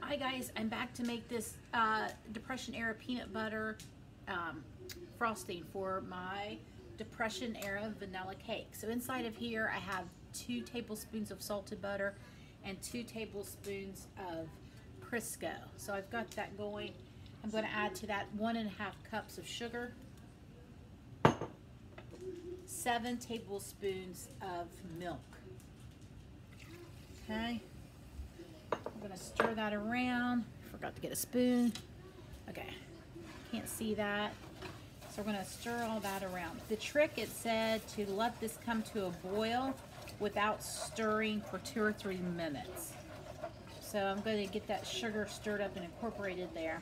Hi guys, I'm back to make this Depression era peanut butter frosting for my Depression era vanilla cake. So inside of here I have 2 tablespoons of salted butter and 2 tablespoons of Crisco. So I've got that going. I'm going to add to that 1.5 cups of sugar, 7 tablespoons of milk. Okay. I'm gonna stir that around. Forgot to get a spoon. Okay, can't see that. So we're gonna stir all that around. The trick, it said to let this come to a boil without stirring for 2 or 3 minutes. So I'm gonna get that sugar stirred up and incorporated there.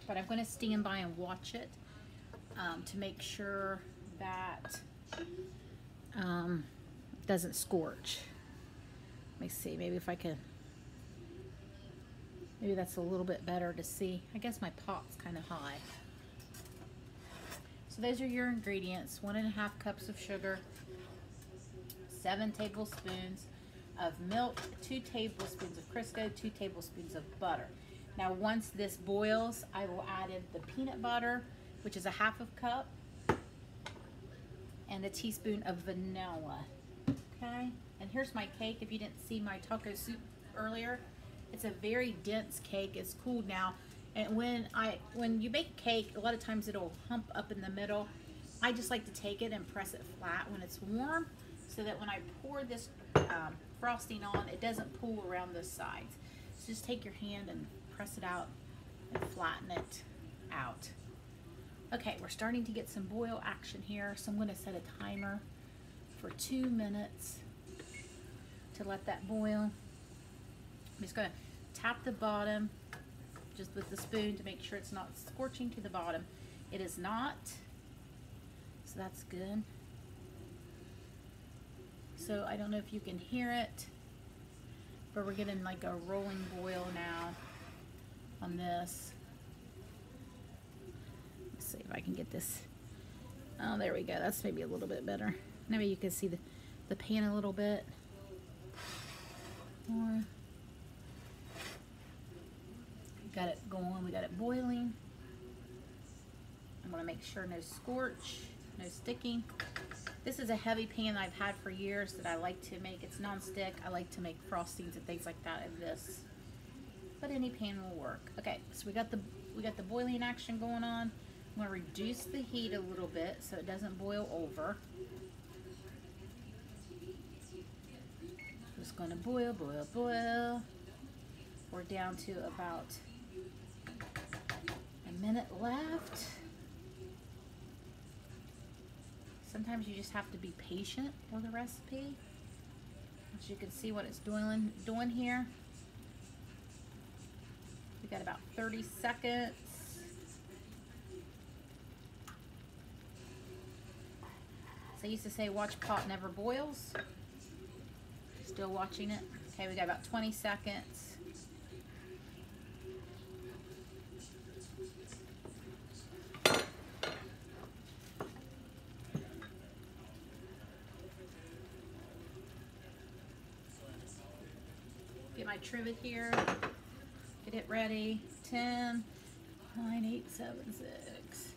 But I'm gonna stand by and watch it to make sure that doesn't scorch. Let me see, maybe if I can. Maybe that's a little bit better to see. I guess my pot's kind of high. So those are your ingredients. 1.5 cups of sugar, 7 tablespoons of milk, 2 tablespoons of Crisco, 2 tablespoons of butter. Now once this boils, I will add in the peanut butter, which is a 1/2 cup, and a teaspoon of vanilla. Okay, and here's my cake. If you didn't see my taco soup earlier, it's a very dense cake. It's cooled now, and when you bake cake, a lot of times it'll hump up in the middle. I just like to take it and press it flat when it's warm, so that when I pour this frosting on, it doesn't pool around the sides. So just take your hand and press it out and flatten it out. Okay, we're starting to get some boil action here, so I'm going to set a timer for 2 minutes to let that boil. I'm just going to tap the bottom just with the spoon to make sure it's not scorching to the bottom. It is not, so that's good. So I don't know if you can hear it, but we're getting like a rolling boil now on this. Let's see if I can get this. Oh, there we go. That's maybe a little bit better. Maybe you can see the pan a little bit more. Got it going, we got it boiling. I'm gonna make sure no scorch, no sticking. This is a heavy pan I've had for years that I like to make. It's non-stick. I like to make frostings and things like that in this, but any pan will work. Okay, so we got the boiling action going on. I'm gonna reduce the heat a little bit so it doesn't boil over. Just gonna boil, boil, boil. We're down to about a minute left. Sometimes you just have to be patient for the recipe. As you can see what it's doing here. We got about 30 seconds. So I used to say, watch pot never boils. Still watching it. Okay, we got about 20 seconds. Get my trivet here. Get it ready. 10, 9, 8, 7, 6.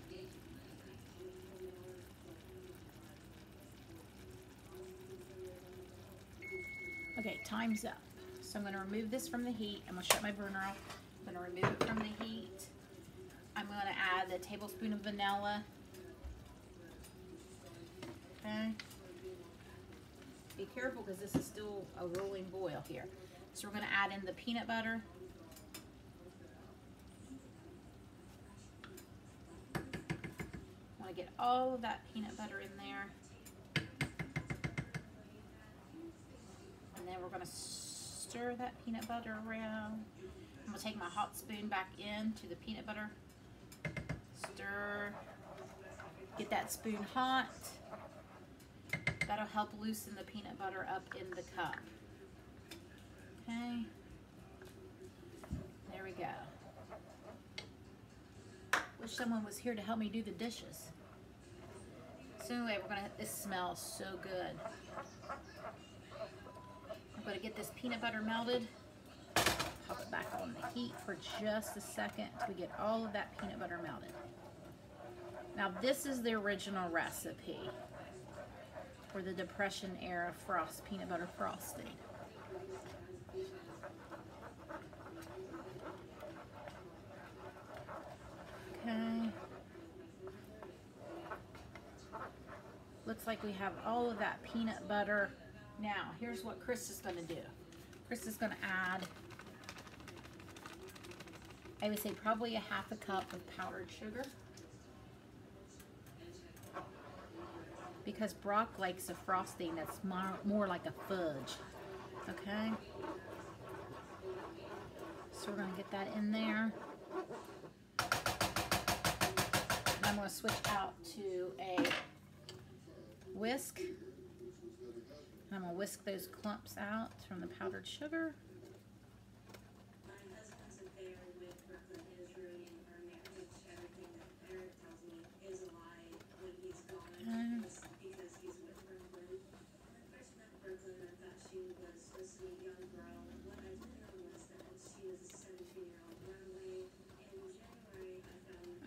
Okay, time's up. So I'm going to remove this from the heat. I'm going to shut my burner off. I'm going to remove it from the heat. I'm going to add a tablespoon of vanilla. Okay. Be careful because this is still a rolling boil here. So we're going to add in the peanut butter. I want to get all of that peanut butter in there. And then we're going to stir that peanut butter around. I'm going to take my hot spoon back into the peanut butter. Stir. Get that spoon hot. That'll help loosen the peanut butter up in the cup. Okay. There we go. Wish someone was here to help me do the dishes. So anyway, this smells so good. I'm going to get this peanut butter melted. pop it back on the heat for just a second till we get all of that peanut butter melted. Now this is the original recipe for the Depression era peanut butter frosting. Okay. Looks like we have all of that peanut butter. Now, here's what Chris is going to do. Chris is going to add, I would say probably a half a cup of powdered sugar. Because Brock likes a frosting that's more like a fudge. Okay? So we're going to get that in there. And I'm going to switch out to a whisk. And I'm going to whisk those clumps out from the powdered sugar.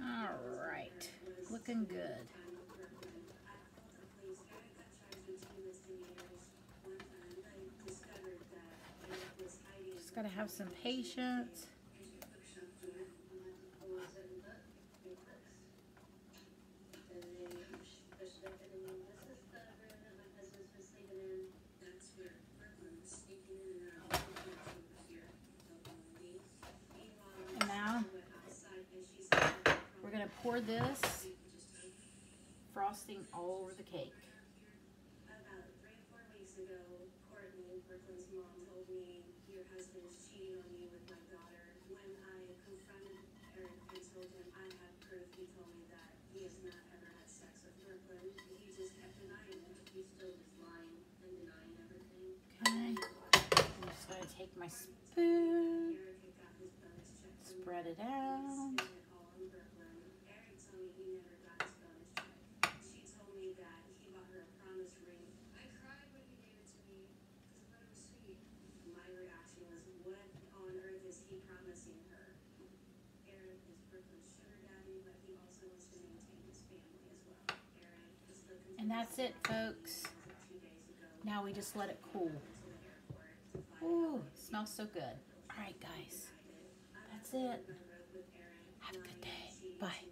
All right, looking good. Just gotta have some patience. And now we're gonna pour this frosting all over the cake. About 3 or 4 weeks ago, Courtney, Brooklyn's mom, told me your husband is cheating on you with my daughter. When I confronted Eric and told him I have proof, he told me that he has not ever had sex with Brooklyn. He just kept denying it. He's still just lying and denying everything. Okay. I'm just gonna take my spoon, spread it out. And that's it, folks. Now we just let it cool. Ooh, smells so good. All right, guys. That's it. Have a good day. Bye.